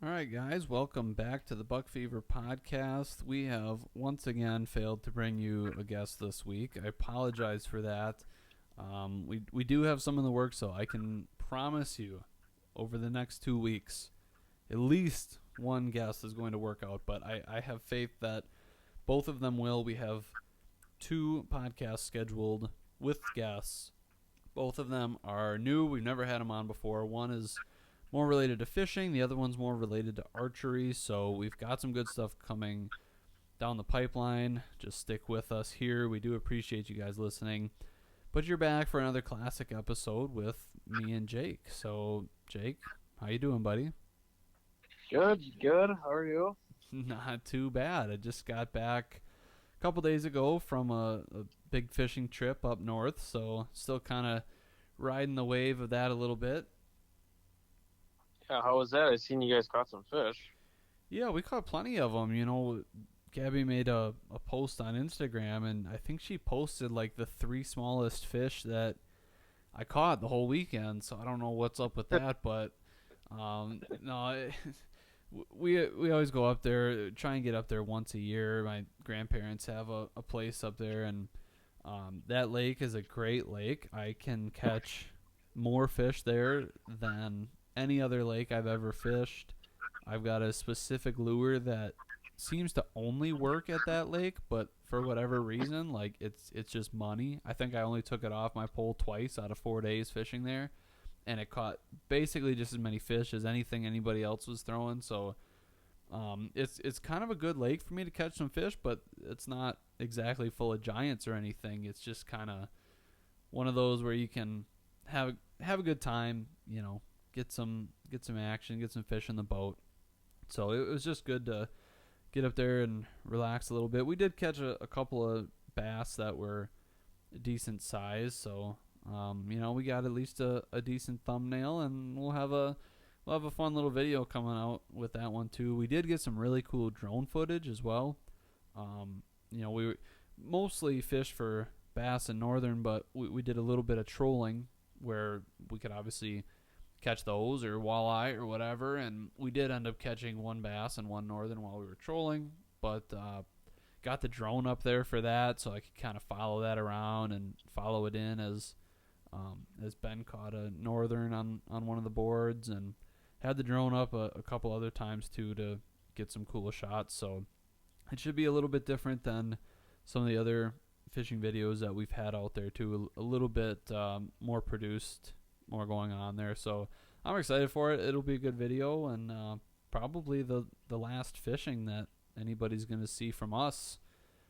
All right, guys, welcome back to the Buck Fever podcast. We have once again failed to bring you a guest this week. I apologize for that. We do have some in the works, so I can promise you over the next 2 weeks, at least one guest is going to work out, but I have faith that both of them will. We have two podcasts scheduled with guests. Both of them are new. We've never had them on before. One is more related to fishing. The other one's more related to archery. So we've got some good stuff coming down the pipeline. Just stick with us here. We do appreciate you guys listening. But you're back for another classic episode with me and Jake. So, Jake, how you doing, buddy? Good, good. How are you? Not too bad. I just got back a couple days ago from a big fishing trip up north. So, still kind of riding the wave of that a little bit. Yeah, how was that? I seen you guys caught some fish. Yeah, we caught plenty of them. Gabby made a post on Instagram, and I think she posted like the three smallest fish that I caught the whole weekend. So I don't know what's up with that, but no, we always go up there, try and get up there once a year. My grandparents have a place up there, and that lake is a great lake. I can catch more fish there than any other lake I've ever fished. I've got a specific lure that seems to only work at that lake, but for whatever reason, like it's just money. I think I only took it off my pole twice out of 4 days fishing there, and it caught basically just as many fish as anything anybody else was throwing. So it's kind of a good lake for me to catch some fish, but it's not exactly full of giants or anything. It's just kind of one of those where you can have a good time, get some action, get some fish in the boat. So it was just good to get up there and relax a little bit. We did catch a couple of bass that were decent size, so we got at least a decent thumbnail, and we'll have a fun little video coming out with that one too. We did get some really cool drone footage as well. We mostly fished for bass in northern, but we did a little bit of trolling where we could obviously catch those or walleye or whatever, and we did end up catching one bass and one northern while we were trolling, but got the drone up there for that so I could kind of follow that around and follow it in as Ben caught a northern on one of the boards, and had the drone up a couple other times too to get some cool shots. So it should be a little bit different than some of the other fishing videos that we've had out there too. A little bit more produced, more going on there. So I'm excited for it. It'll be a good video, and probably the last fishing that anybody's going to see from us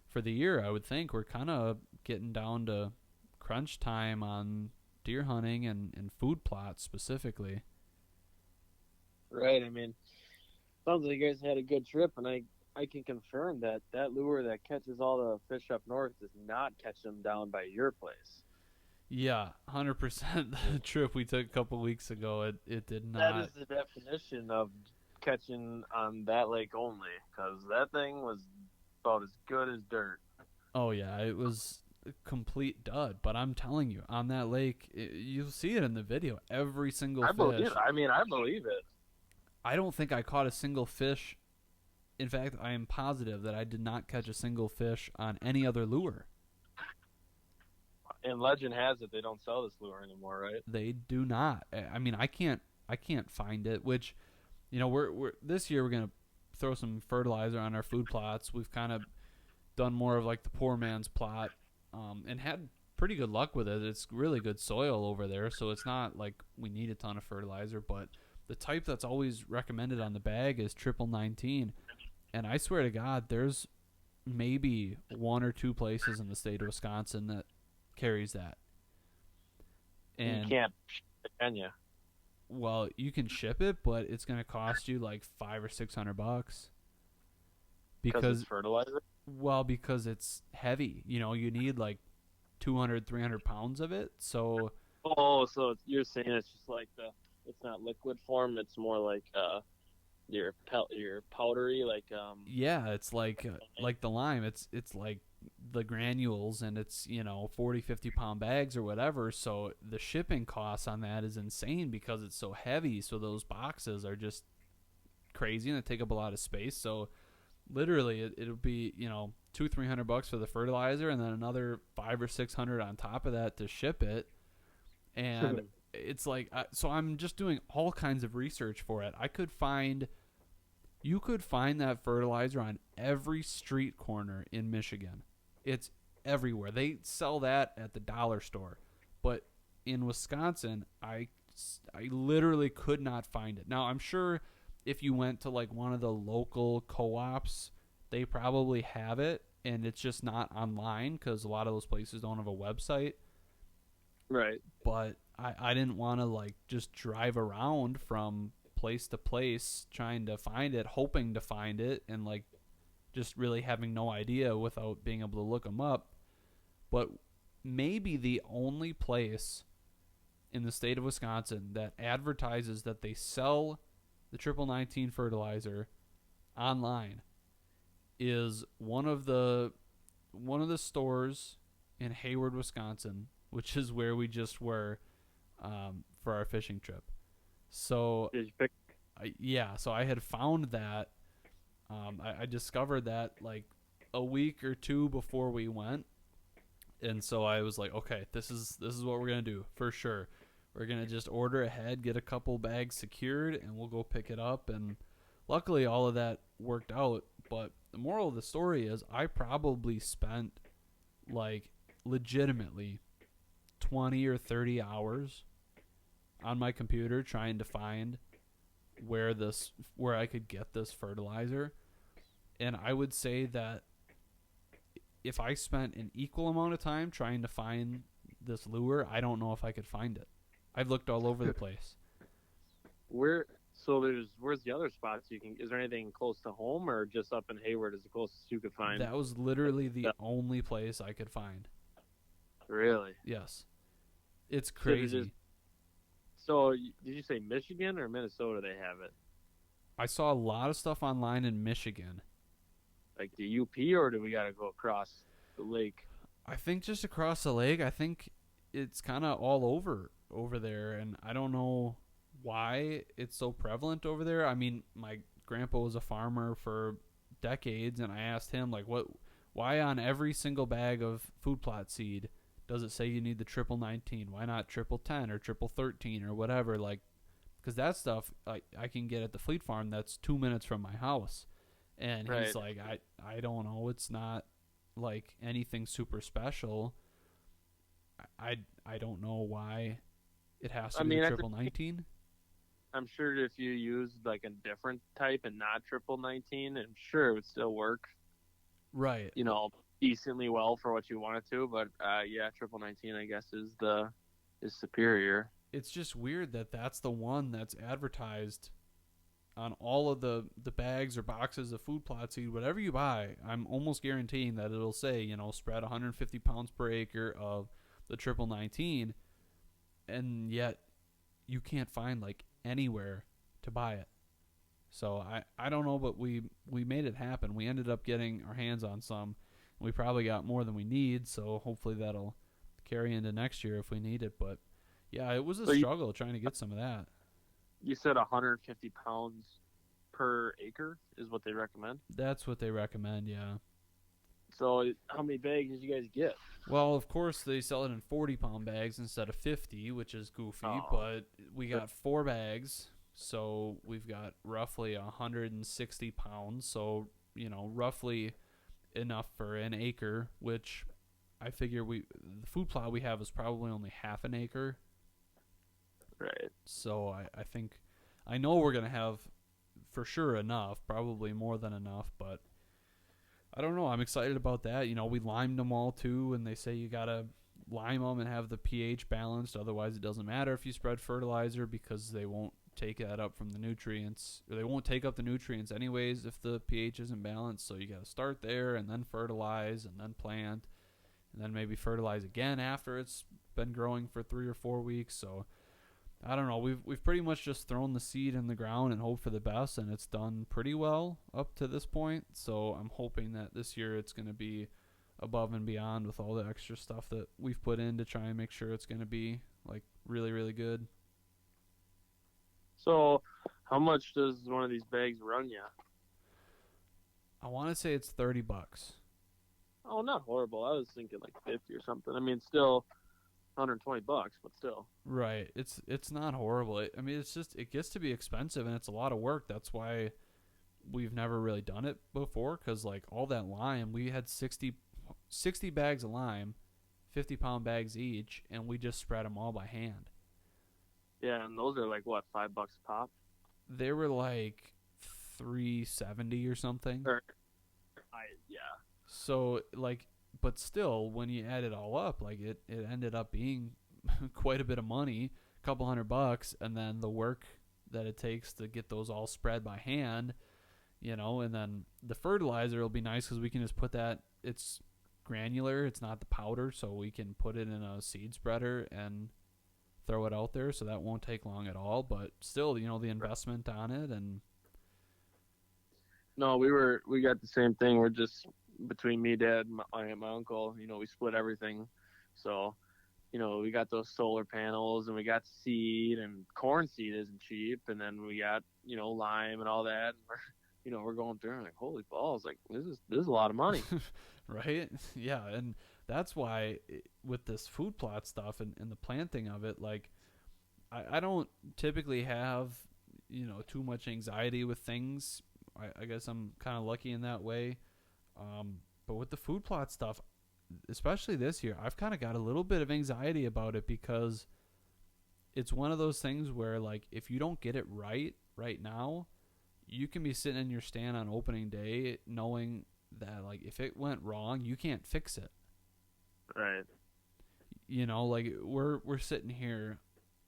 for the year, I would think. We're kind of getting down to crunch time on deer hunting and food plots specifically. Right. I mean, sounds like you guys had a good trip, and I can confirm that that lure that catches all the fish up north does not catch them down by your place. Yeah, 100%. The trip we took a couple weeks ago, it did That not. is the definition of catching on that lake only, because that thing was about as good as dirt. Oh yeah, it was a complete dud. But I'm telling you, on that lake, you'll see it in the video. Every single I believe fish. it. I mean, I believe it. I don't think I caught a single fish. In fact, I am positive that I did not catch a single fish on any other lure. And legend has it they don't sell this lure anymore, right? They do not. I mean, I can't find it. Which, we're this year we're gonna throw some fertilizer on our food plots. We've kind of done more of like the poor man's plot, and had pretty good luck with it. It's really good soil over there, so it's not like we need a ton of fertilizer. But the type that's always recommended on the bag is triple 19, and I swear to God, there's maybe one or two places in the state of Wisconsin that carries that. And you And can't, can you? well, you can ship it, but it's going to cost you like 500 or 600 bucks Because it's because, fertilizer. because it's heavy. You need like 200, 300 pounds of it. So Oh, so you're saying it's just like it's not liquid form. It's more like your powdery, yeah, it's like the lime. It's like the granules, and it's 40, 50 pound bags or whatever. So the shipping costs on that is insane because it's so heavy. So those boxes are just crazy and they take up a lot of space. So literally, it'll be $200-300 for the fertilizer, and then another 500 or 600 on top of that to ship it. And it's like, so I'm just doing all kinds of research for it. You could find that fertilizer on every street corner in Michigan. It's everywhere. They sell that at the dollar store, but in Wisconsin, I literally could not find it. Now, I'm sure if you went to like one of the local co-ops, they probably have it, and it's just not online because a lot of those places don't have a website. Right. But I didn't want to like just drive around from place to place trying to find it, hoping to find it, and like just really having no idea without being able to look them up. But maybe the only place in the state of Wisconsin that advertises that they sell the 1919 fertilizer online is one of the stores in Hayward, Wisconsin, which is where we just were for our fishing trip. So Did you pick? so I had found that. I discovered that like a week or two before we went, and so I was like, okay, this is what we're gonna do for sure. We're gonna just order ahead, get a couple bags secured, and we'll go pick it up. And luckily, all of that worked out. But the moral of the story is, I probably spent like legitimately 20 or 30 hours on my computer trying to find where I could get this fertilizer. And I would say that if I spent an equal amount of time trying to find this lure, I don't know if I could find it. I've looked all over the place. Where's the other spots you can? Is there anything close to home, or just up in Hayward is the closest you could find? That was literally the only place I could find. Really? Yes. It's crazy. So did you say Michigan or Minnesota they have it? I saw a lot of stuff online in Michigan. Like the UP, or do we got to go across the lake? I think just across the lake. I think it's kind of all over there, and I don't know why it's so prevalent over there. I mean, my grandpa was a farmer for decades, and I asked him like, why on every single bag of food plot seed does it say you need the 1919? Why not 1010 or 13 or whatever? Like, because that stuff I can get at the Fleet Farm that's 2 minutes from my house. And right. He's like, I don't know. It's not like anything super special. I don't know why it has to be 1919. I'm sure if you used like a different type and not 1919, I'm sure it would still work. Right. Decently well for what you want it to, but 1919 I guess is superior. It's just weird that that's the one that's advertised on all of the bags or boxes of food plot seed, whatever you buy. I'm almost guaranteeing that it'll say, spread 150 pounds per acre of the 1919, and yet you can't find like anywhere to buy it. So I don't know, but we made it happen. We ended up getting our hands on some. We probably got more than we need, so hopefully that'll carry into next year if we need it. But yeah, it was a struggle trying to get some of that. You said 150 pounds per acre is what they recommend? That's what they recommend, yeah. So how many bags did you guys get? Well, of course, they sell it in 40-pound bags instead of 50, which is goofy, but we got 4 bags, so we've got roughly 160 pounds, so, roughly enough for an acre, which I figure the food plot we have is probably only half an acre. Right. So I know we're going to have for sure enough, probably more than enough, but I don't know. I'm excited about that. We limed them all too, and they say you got to lime them and have the pH balanced. Otherwise, it doesn't matter if you spread fertilizer because they won't take that up from the nutrients. Or they won't take up the nutrients anyways if the pH isn't balanced. So you got to start there and then fertilize and then plant and then maybe fertilize again after it's been growing for 3 or 4 weeks. So I don't know. We've pretty much just thrown the seed in the ground and hope for the best, and it's done pretty well up to this point. So I'm hoping that this year it's going to be above and beyond with all the extra stuff that we've put in to try and make sure it's going to be like really, really good. So How much does one of these bags run you? I want to say it's $30. Oh, not horrible. I was thinking like 50 or something. I mean, still $120, but still. Right. It's not horrible. I mean, it's just it gets to be expensive and it's a lot of work. That's why we've never really done it before cuz like all that lime, we had 60 bags of lime, 50-pound bags each, and we just spread them all by hand. Yeah, and those are like what, $5 a pop? They were like 370 or something. Or yeah. So like but still when you add it all up, like it ended up being quite a bit of money, a couple $100, and then the work that it takes to get those all spread by hand, and then the fertilizer will be nice because we can just put that. It's granular. It's not the powder, so we can put it in a seed spreader and throw it out there. So that won't take long at all. But still, the investment on it and No, we got the same thing. We're just between me, dad, my uncle. We split everything. So we got those solar panels and we got seed and corn seed isn't cheap, and then we got lime and all that. And we're going through and like holy balls, like this is a lot of money. right, yeah, and that's why with this food plot stuff and the planting of it, like I don't typically have too much anxiety with things. I guess I'm kind of lucky in that way. But with the food plot stuff, especially this year, I've kind of got a little bit of anxiety about it because it's one of those things where, like, if you don't get it right now, you can be sitting in your stand on opening day knowing that, like, if it went wrong, you can't fix it. Right. Like we're sitting here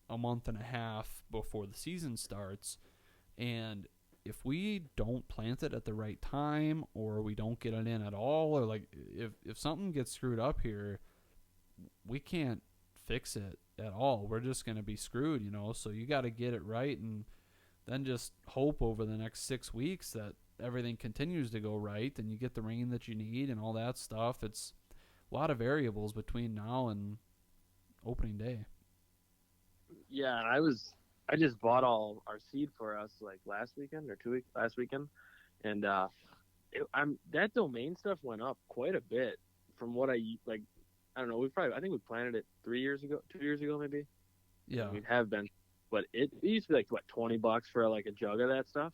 a month and a half before the season starts, and if we don't plant it at the right time or we don't get it in at all, or like if something gets screwed up here, we can't fix it at all. We're just going to be screwed. So you got to get it right and then just hope over the next 6 weeks that everything continues to go right and you get the rain that you need and all that stuff. It's a lot of variables between now and opening day. Yeah, I just bought all our seed for us like last weekend or last weekend, and I'm that domain stuff went up quite a bit from what I like. I don't know. I think we planted it 3 years ago, 2 years ago maybe. Yeah, We have been, but it used to be like what, $20 for like a jug of that stuff.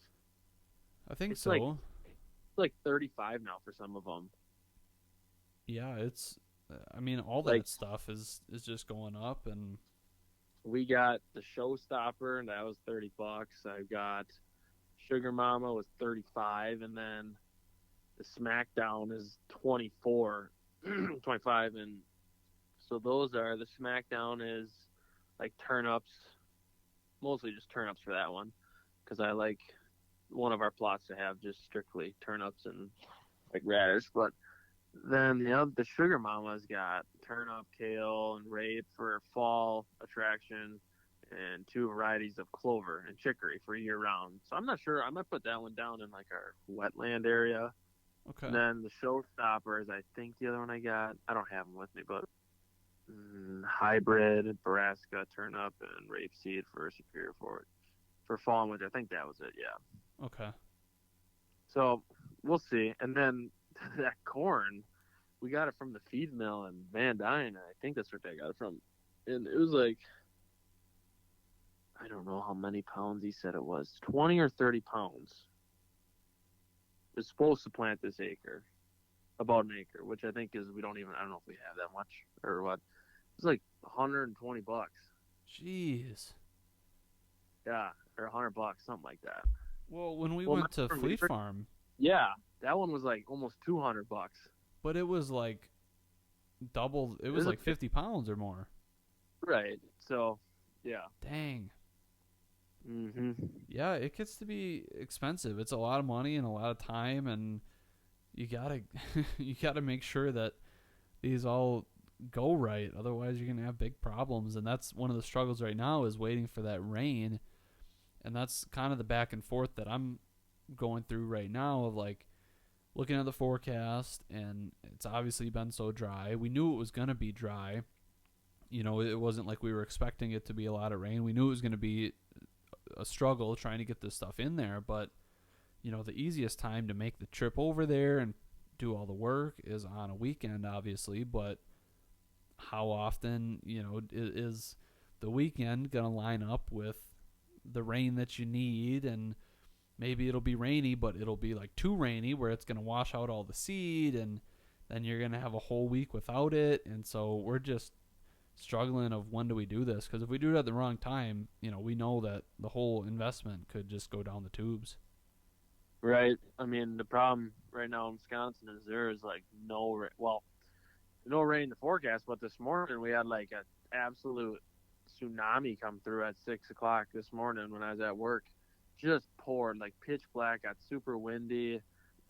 I think It's like so. 35 now for some of them. Yeah, it's. I mean, all Like that stuff is just going up, and we got the Showstopper, and that was $30. I got Sugar Mama was 35, and then the SmackDown is 24, 25, and so those are the SmackDown is like turnips, mostly just turnips for that one, because I like one of our plots to have just strictly turnips and like radish. But then the Sugar Mama's got turnip, kale, and rape for fall attraction, and two varieties of clover and chicory for year round. So I'm not sure. I might put that one down in like our wetland area. okay. And then the showstoppers, I think the other one I got, I don't have them with me, but hybrid, Nebraska, turnip, and rapeseed for superior for fall and winter. I think that was it. Yeah. Okay. So we'll see. And then that corn, we got it from the feed mill in Van Dyne. I think that's where they got it from. And it was like, I don't know how many pounds he said it was, 20 or 30 pounds. It's supposed to plant this acre, about an acre, which I think is, I don't know if we have that much or what. It's like $120. Jeez. Yeah, or $100, something like that. Well, when we Well, went to Fleet Farm, yeah, that one was like almost $200. but it was like double. It was like 50 pounds or more. Right. So, yeah. Dang. Mhm. Yeah, it gets to be expensive. It's a lot of money and a lot of time, and you gotta you gotta make sure that these all go right. Otherwise, you're gonna have big problems, and that's one of the struggles right now is waiting for that rain, and that's kind of the back and forth that I'm going through right now of like looking at the forecast, and it's obviously been so dry. We knew it was gonna be dry. It wasn't like we were expecting it to be a lot of rain. We knew it was gonna be a struggle trying to get this stuff in there, but the easiest time to make the trip over there and do all the work is on a weekend, obviously. But how often, is the weekend going to line up with the rain that you need? And maybe it'll be rainy, but it'll be like too rainy where it's going to wash out all the seed, and then you're going to have a whole week without it. And so we're just struggling of when do we do this, because if we do it at the wrong time, we know that the whole investment could just go down the tubes. Right. I mean, the problem right now in Wisconsin is there is like no rain in the forecast, but this morning we had like an absolute tsunami come through at 6 o'clock this morning when I was at work. Just poured like pitch black, got super windy,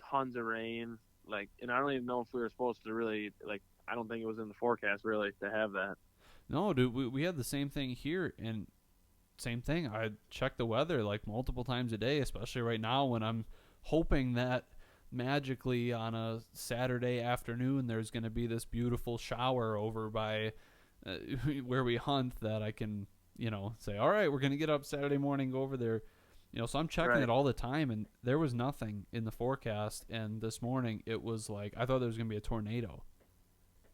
tons of rain. Like, and I don't even know if we were supposed to really, like, I don't think it was in the forecast really to have that. No, dude, we had the same thing here, and same thing. I check the weather like multiple times a day, especially right now when I'm hoping that magically on a Saturday afternoon there's going to be this beautiful shower over by where we hunt that I can, say, all right, we're going to get up Saturday morning, go over there. So I'm checking Right. it all the time, and there was nothing in the forecast. And this morning it was like I thought there was going to be a tornado.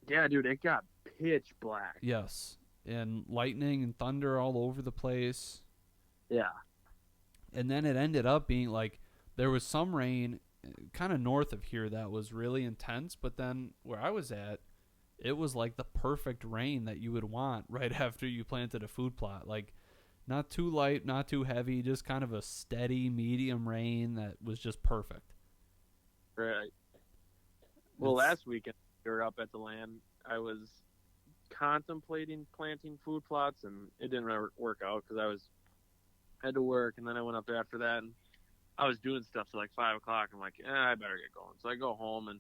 Yeah, dude, it got pitch black. Yes, and lightning and thunder all over the place. Yeah. And then it ended up being like there was some rain kind of north of here that was really intense, but then where I was at, it was like the perfect rain that you would want right after you planted a food plot. Like not too light, not too heavy, just kind of a steady medium rain that was just perfect. Right. Well, It's last weekend we were up at the land. I was contemplating planting food plots, and it didn't really work out because had to work, and then I went up there after that, and I was doing stuff till like 5 o'clock. I'm like, I better get going. So I go home, and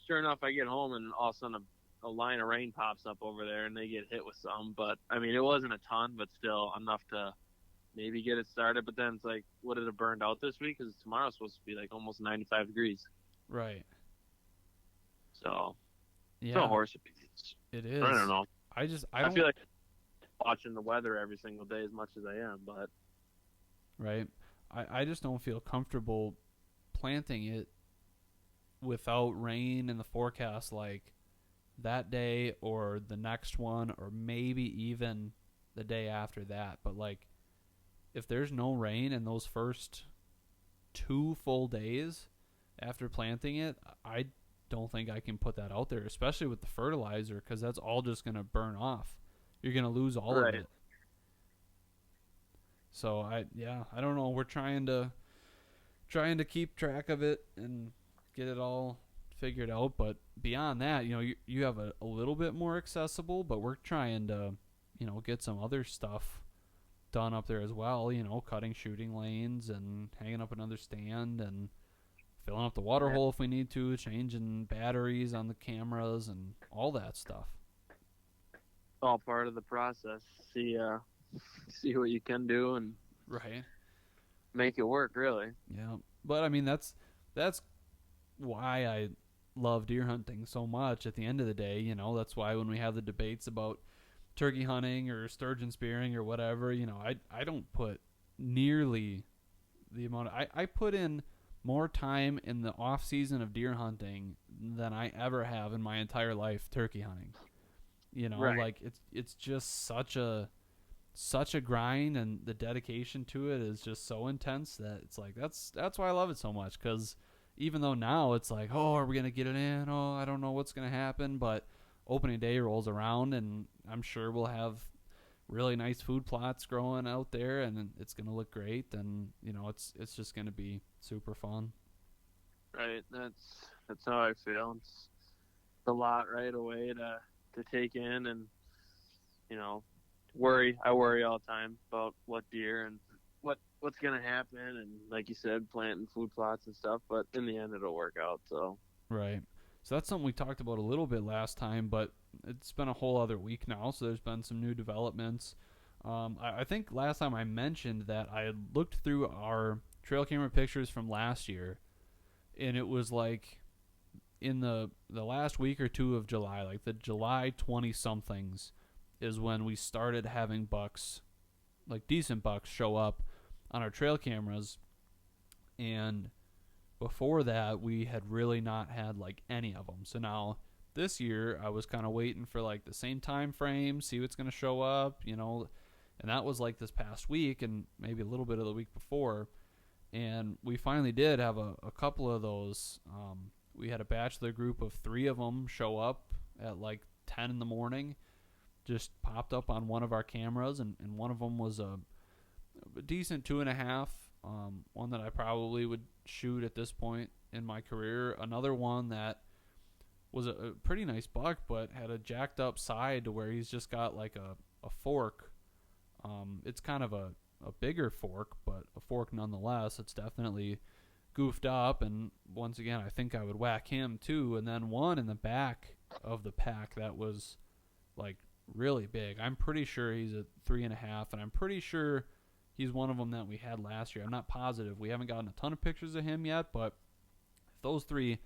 sure enough, I get home, and all of a sudden a line of rain pops up over there, and they get hit with some. But I mean, it wasn't a ton, but still enough to maybe get it started. But then it's like, would it have burned out this week? Because tomorrow's supposed to be like almost 95 degrees. right. So it's a Yeah, horse opinions. it I is. don't know. I I don't. feel like watching the weather every single day as much as I am, but Right. I just don't feel comfortable planting it without rain in the forecast like that day or the next one or maybe even the day after that. But like if there's no rain in those first 2 full days after planting it, I don't think I can put that out there, especially with the fertilizer, because that's all just going to burn off. You're going to lose all of right. it. So I don't know. We're trying to keep track of it and get it all figured out. But beyond that, you have a little bit more accessible, but we're trying to, get some other stuff done up there as well. Cutting shooting lanes and hanging up another stand and filling up the water hole if we need to, changing batteries on the cameras and all that stuff. All part of the process. See what you can do and Right. make it work. Really. Yeah. But I mean that's why I love deer hunting so much at the end of the day. That's why when we have the debates about turkey hunting or sturgeon spearing or whatever, I don't put nearly the amount I put in more time in the off season of deer hunting than I ever have in my entire life turkey hunting. Right. Like it's just such a grind, and the dedication to it is just so intense that it's like that's why I love it so much. Because even though now it's like, oh, are we gonna get it in? Oh, I don't know what's gonna happen. But opening day rolls around, and I'm sure we'll have really nice food plots growing out there, and it's gonna look great. And it's just gonna be super fun. Right. That's how I feel. It's a lot right away to take in, and you know, I worry all the time about what deer and what's gonna happen, and like you said, planting food plots and stuff. But in the end, it'll work out. So Right. So that's something we talked about a little bit last time, but it's been a whole other week now. So there's been some new developments. I think last time I mentioned that I had looked through our trail camera pictures from last year, and it was like in the last week or two of July, like the July 20 somethings, is when we started having bucks, like decent bucks, show up on our trail cameras, and before that we had really not had like any of them. So now this year I was kind of waiting for like the same time frame, see what's going to show up, and that was like this past week and maybe a little bit of the week before. And we finally did have a couple of those. We had a bachelor group of 3 of them show up at like 10 in the morning, just popped up on one of our cameras, and one of them was a decent 2.5, one that I probably would shoot at this point in my career. Another one that was a pretty nice buck, but had a jacked up side to where he's just got like a fork. It's kind of a bigger fork, but a fork nonetheless. It's definitely goofed up, and once again, I think I would whack him too. And then one in the back of the pack that was like really big. I'm pretty sure he's a 3.5, and I'm pretty sure he's one of them that we had last year. I'm not positive. We haven't gotten a ton of pictures of him yet, but if those 3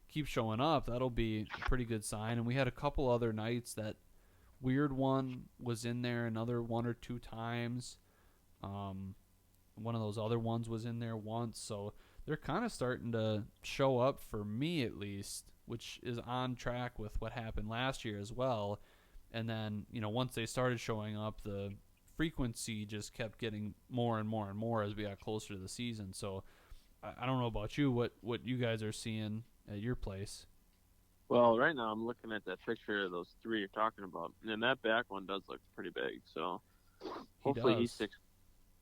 keep showing up, that'll be a pretty good sign. And we had a couple other nights that weird one was in there another 1 or 2 times. One of those other ones was in there once, so they're kind of starting to show up for me at least, which is on track with what happened last year as well. And then, once they started showing up, the frequency just kept getting more and more and more as we got closer to the season. So I don't know about you, what you guys are seeing at your place. Well, right now I'm looking at that picture of those 3 you're talking about, and that back one does look pretty big. So hopefully he's 6.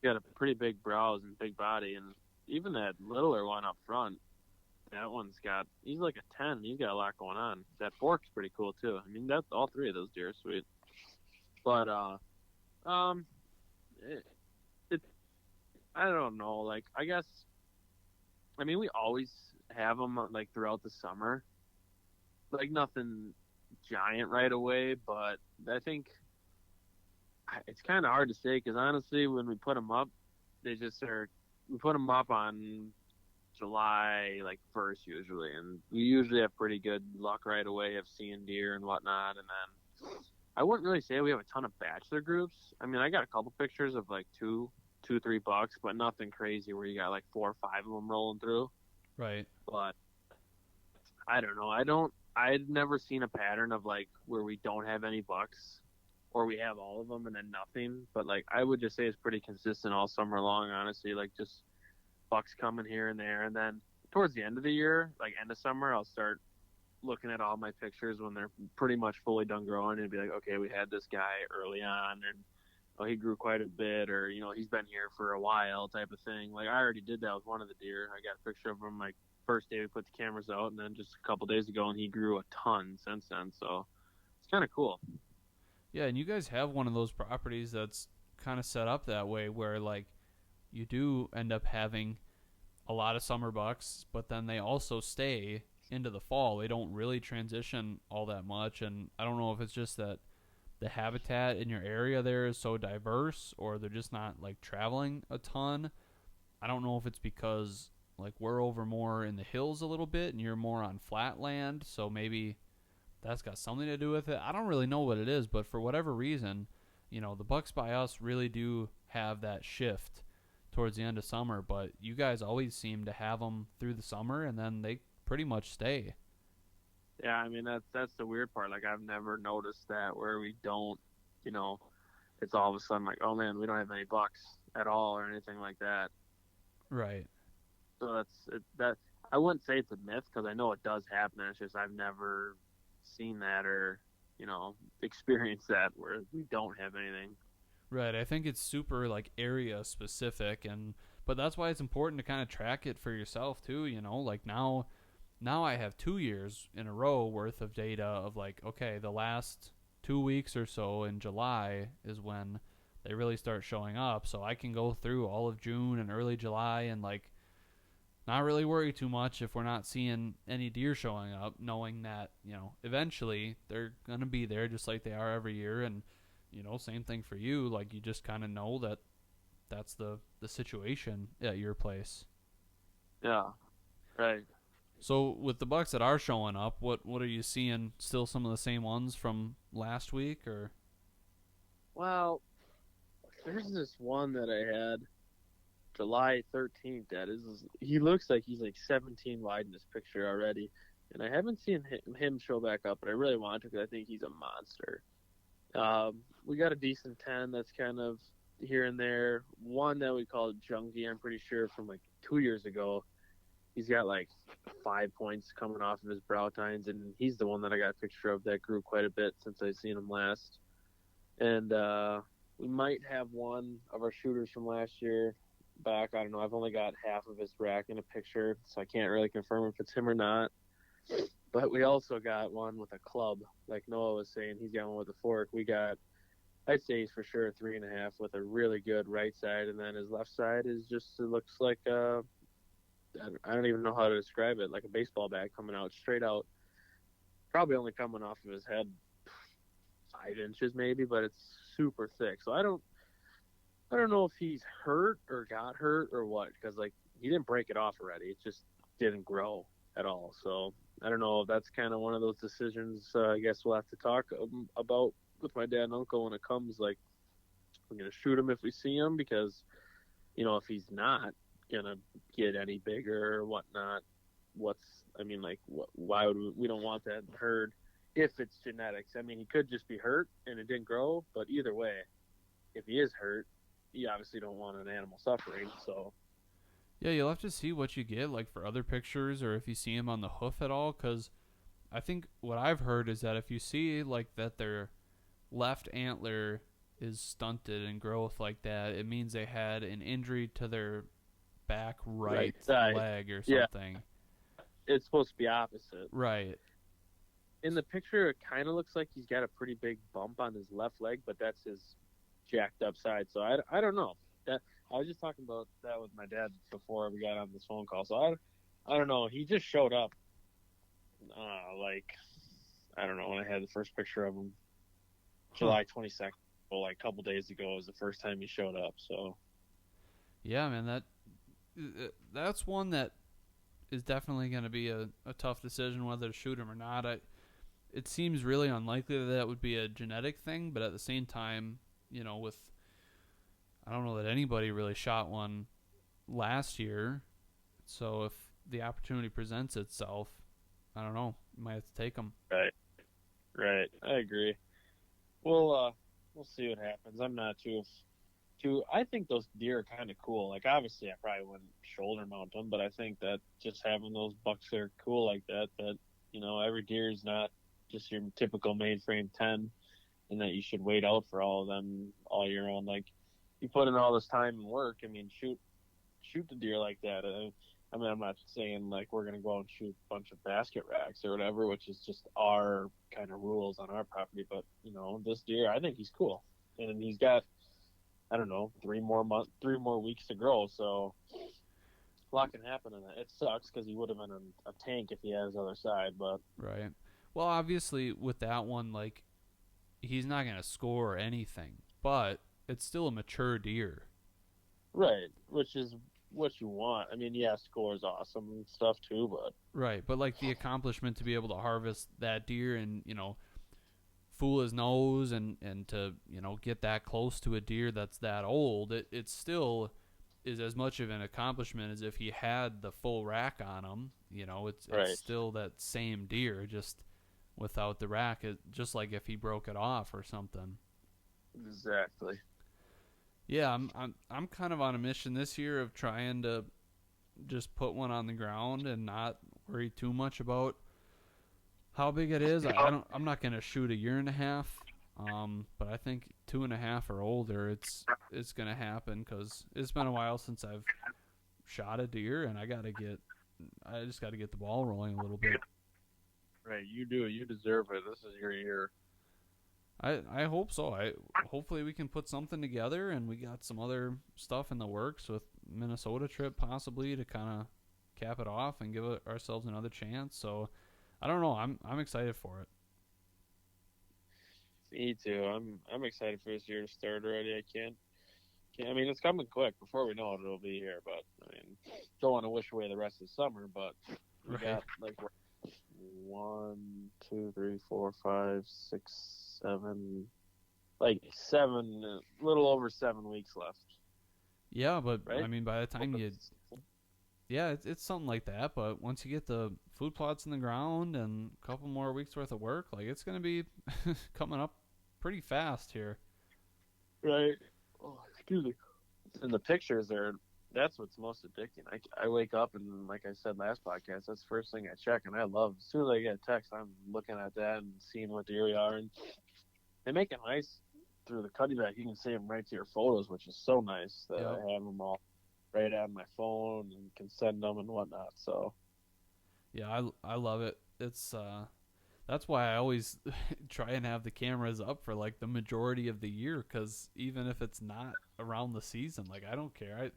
Got a pretty big brows and big body, and even that littler one up front, he's like a 10. He's got a lot going on. That fork's pretty cool too. I mean, that's all 3 of those deer are sweet. But I don't know. Like, I guess, I mean, we always have them like throughout the summer. Like nothing giant right away, but I think it's kind of hard to say because honestly, when we put them up, they just are. We put them up on July like 1st usually, and we usually have pretty good luck right away of seeing deer and whatnot. And then I wouldn't really say we have a ton of bachelor groups. I mean, I got a couple pictures of like 3 bucks, but nothing crazy where you got like 4 or 5 of them rolling through. Right. But I don't know. I'd never seen a pattern of like where we don't have any bucks or we have all of them and then nothing. But like I would just say it's pretty consistent all summer long, honestly. Like just bucks coming here and there, and then towards the end of the year, like end of summer, I'll start looking at all my pictures when they're pretty much fully done growing and be like, okay, we had this guy early on, and he grew quite a bit, or he's been here for a while, type of thing. Like I already did that with one of the deer. I got a picture of him like first day we put the cameras out, and then just a couple days ago, and he grew a ton since then. So it's kind of cool. Yeah, and you guys have one of those properties that's kind of set up that way where like you do end up having a lot of summer bucks, but then they also stay into the fall. They don't really transition all that much, and I don't know if it's just that the habitat in your area there is so diverse or they're just not like traveling a ton. I don't know if it's because like we're over more in the hills a little bit and you're more on flat land, so maybe that's got something to do with it. I don't really know what it is, but for whatever reason, the bucks by us really do have that shift towards the end of summer, but you guys always seem to have them through the summer and then they pretty much stay. Yeah, I mean that's the weird part. Like I've never noticed that where we don't, it's all of a sudden like, oh man, we don't have any bucks at all or anything like that. Right. So that I wouldn't say it's a myth because I know it does happen. It's just I've never seen that or experienced that where we don't have anything. Right. I think it's super like area specific, but that's why it's important to kind of track it for yourself too. Like now I have 2 years in a row worth of data of like, okay, the last 2 weeks or so in July is when they really start showing up. So I can go through all of June and early July and like not really worry too much if we're not seeing any deer showing up, knowing that, eventually they're going to be there just like they are every year. And, same thing for you. Like you just kind of know that that's the situation at your place. Yeah, right. So with the bucks that are showing up, what are you seeing? Still some of the same ones from last week, or? Well, there's this one that I had. July 13th. He looks like he's like 17 wide in this picture already, and I haven't seen him show back up, but I really want to because I think he's a monster. We got a decent 10 that's kind of here and there. One that we call Junkie, I'm pretty sure from like 2 years ago. He's got like 5 points coming off of his brow tines, and he's the one that I got a picture of that grew quite a bit since I've seen him last. And we might have one of our shooters from last year back. I don't know. I've only got half of his rack in a picture, so I can't really confirm if it's him or not. But we also got one with a club, like Noah was saying. He's got one with a fork. I'd say he's for sure a 3.5 with a really good right side, and then his left side is just, it looks like I don't even know how to describe it, like a baseball bat coming out straight out. Probably only coming off of his head 5 inches maybe, but it's super thick. So I don't know if he's hurt or got hurt or what, because like he didn't break it off already. It just didn't grow at all. So I don't know if that's kind of one of those decisions. I guess we'll have to talk about with my dad and uncle when it comes. Like, we're gonna shoot him if we see him, because if he's not gonna get any bigger or whatnot, why would we don't want that in the herd if it's genetics. I mean, he could just be hurt and it didn't grow, but either way, if he is hurt, you obviously don't want an animal suffering. So Yeah, you'll have to see what you get, like for other pictures, or if you see him on the hoof at all. Because I think what I've heard is that if you see like that their left antler is stunted in growth like that, it means they had an injury to their back right side, leg or yeah, something. it's supposed to be opposite. Right. In the picture, it kind of looks like he's got a pretty big bump on his left leg, but that's his jacked up side. So I don't know. That I was just talking about that with my dad before we got on this phone call. So I don't know. He just showed up. Like, I don't know, when I had the first picture of him, July 22nd. Well, like a couple days ago was the first time he showed up. So Yeah, man, that's one that is definitely going to be a tough decision whether to shoot him or not. It seems really unlikely that that would be a genetic thing, but at the same time, with I don't know that anybody really shot one last year. So if the opportunity presents itself, I don't know, you might have to take them. right, I agree. We'll see what happens. I'm not too. I think those deer are kind of cool. Like, obviously, I probably wouldn't shoulder mount them, but I think that just having those bucks that are cool like that, every deer is not just your typical mainframe 10, and that you should wait out for all of them all year round. Like, you put in all this time and work. I mean, shoot the deer like that. I mean, I'm not saying like we're gonna go out and shoot a bunch of basket racks or whatever, which is just our kind of rules on our property. But this deer, I think he's cool, and he's got, I don't know, 3 more weeks to grow. So a lot can happen in that. It sucks because he would have been a tank if he had his other side, but Right. Well, obviously, with that one, like, he's not going to score anything, but it's still a mature deer. right, which is what you want. I mean, yeah, score is awesome and stuff too, but Right. But, like, the accomplishment to be able to harvest that deer and, fool his nose and to, get that close to a deer that's that old, it still is as much of an accomplishment as if he had the full rack on him. right, It's still that same deer, just without the rack, just like if he broke it off or something. exactly. Yeah, I'm kind of on a mission this year of trying to just put one on the ground and not worry too much about how big it is. I'm not gonna shoot a year and a half. But I think 2.5 or older, it's gonna happen because it's been a while since I've shot a deer, and I just gotta get the ball rolling a little bit. Right, you do. You deserve it. This is your year. I hope so. Hopefully we can put something together, and we got some other stuff in the works with Minnesota trip possibly to kind of cap it off and give ourselves another chance. So I don't know. I'm excited for it. Me too. I'm excited for this year to start already. I mean, it's coming quick. Before we know it, it'll be here. But I mean, don't want to wish away the rest of the summer. But we Right. got like 1, 2, 3, 4, 5, 6, 7, like 7, a little over 7 weeks left. Yeah, but I right? mean, by the time you, yeah, it's something like that. But once you get the food plots in the ground and a couple more weeks worth of work, like it's gonna be coming up pretty fast here. Right. Oh, excuse me. And the pictures are that's what's most addicting. I wake up and like I said last podcast, that's the first thing I check, and I love as soon as I get a text, I'm looking at that and seeing what the area are, and they make it nice through the cutting back. You can see them right to your photos, which is so nice that Yep. I have them all right on my phone and can send them and whatnot. So Yeah, I love it. It's that's why I always try and have the cameras up for like the majority of the year, cuz even if it's not around the season, like I don't care.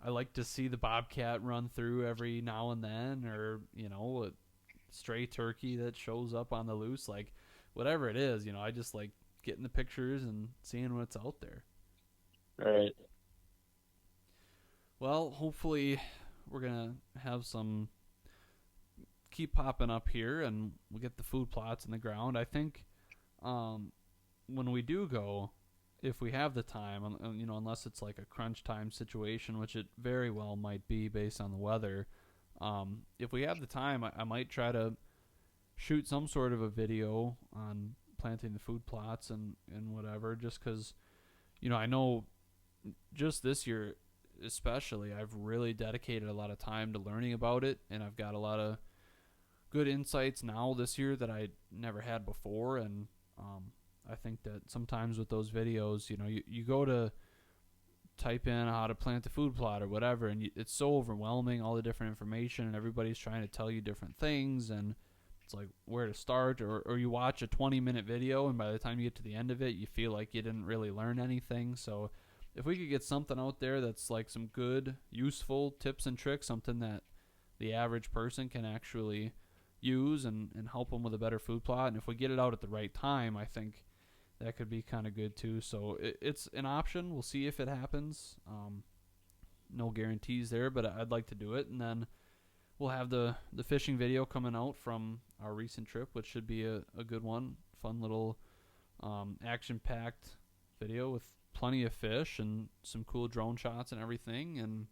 I like to see the bobcat run through every now and then, or a stray turkey that shows up on the loose, like whatever it is, I just like getting the pictures and seeing what's out there. right. Well, hopefully we're going to have some keep popping up here and we get the food plots in the ground. I think um, when we do go, if we have the time, unless it's like a crunch time situation, which it very well might be based on the weather. If we have the time, I might try to shoot some sort of a video on planting the food plots and whatever, just because, I know just this year, especially, I've really dedicated a lot of time to learning about it, and I've got a lot of good insights now this year that I never had before. And I think that sometimes with those videos, you go to type in how to plant a food plot or whatever, and it's so overwhelming, all the different information, and everybody's trying to tell you different things, and it's like where to start. Or you watch a 20-minute video, and by the time you get to the end of it, you feel like you didn't really learn anything. So if we could get something out there that's like some good, useful tips and tricks, something that the average person can actually use and help them with a better food plot. And if we get it out at the right time, I think that could be kind of good too. So it's an option. We'll see if it happens. No guarantees there, but I'd like to do it. And then we'll have the fishing video coming out from our recent trip, which should be a good one. Fun little action packed video with plenty of fish and some cool drone shots and everything. And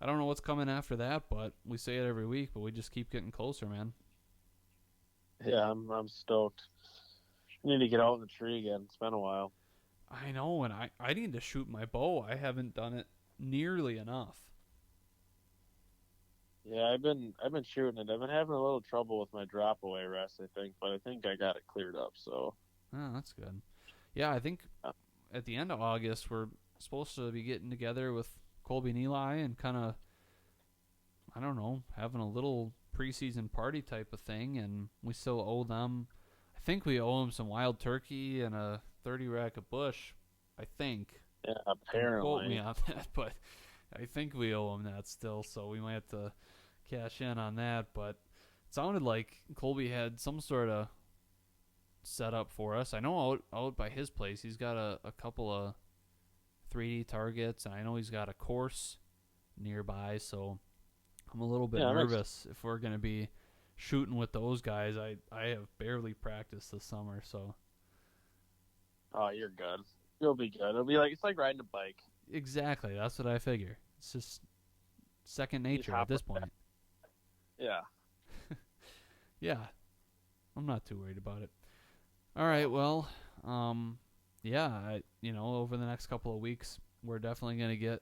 I don't know what's coming after that, but we say it every week, but we just keep getting closer, man. Yeah, I'm stoked. I need to get out in the tree again. It's been a while. I know, and I need to shoot my bow. I haven't done it nearly enough. Yeah, I've been shooting it. I've been having a little trouble with my drop away rest, I think, but I think I got it cleared up. So Oh, that's good. Yeah, I think uh, at the end of August we're supposed to be getting together with Colby and Eli and kind of, I don't know, having a little preseason party type of thing, and we still owe them. I think we owe them some wild turkey and a 30 rack of bush. I think. yeah, Don't quote me apparently. on that, but I think we owe them that still, so we might have to cash in on that. But it sounded like Colby had some sort of setup for us. I know out by his place, he's got a couple of 3D targets, and I know he's got a course nearby, so I'm a little bit Yeah, nervous if we're going to be shooting with those guys. I have barely practiced this summer, so oh, you're good. You'll be good. It'll be like it's like riding a bike. exactly, that's what I figure. It's just second You just nature at hop this up. point. Yeah. Yeah, I'm not too worried about it. All right, well, yeah, over the next couple of weeks, we're definitely going to get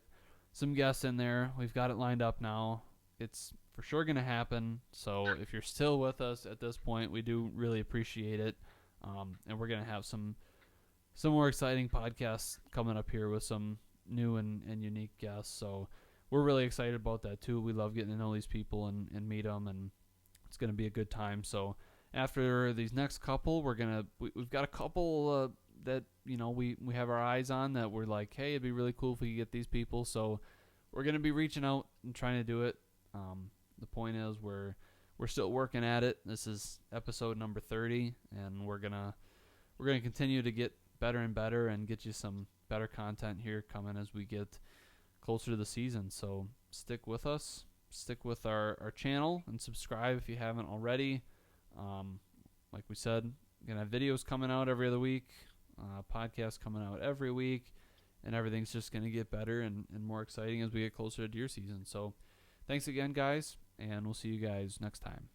some guests in there. We've got it lined up now. It's for sure going to happen. So if you're still with us at this point, we do really appreciate it. And we're going to have some more exciting podcasts coming up here with some new and unique guests. So we're really excited about that too. We love getting to know these people and meet them, and it's going to be a good time. So after these next couple, we've got a couple that we have our eyes on that we're like, hey, it'd be really cool if we could get these people. So we're going to be reaching out and trying to do it. The point is we're still working at it. This is episode number 30, and we're gonna continue to get better and better and get you some better content here coming as we get closer to the season. So stick with us, stick with our channel, and subscribe if you haven't already. Like we said, we're gonna have videos coming out every other week, podcasts coming out every week, and everything's just going to get better and more exciting as we get closer to deer season. So thanks again, guys, and we'll see you guys next time.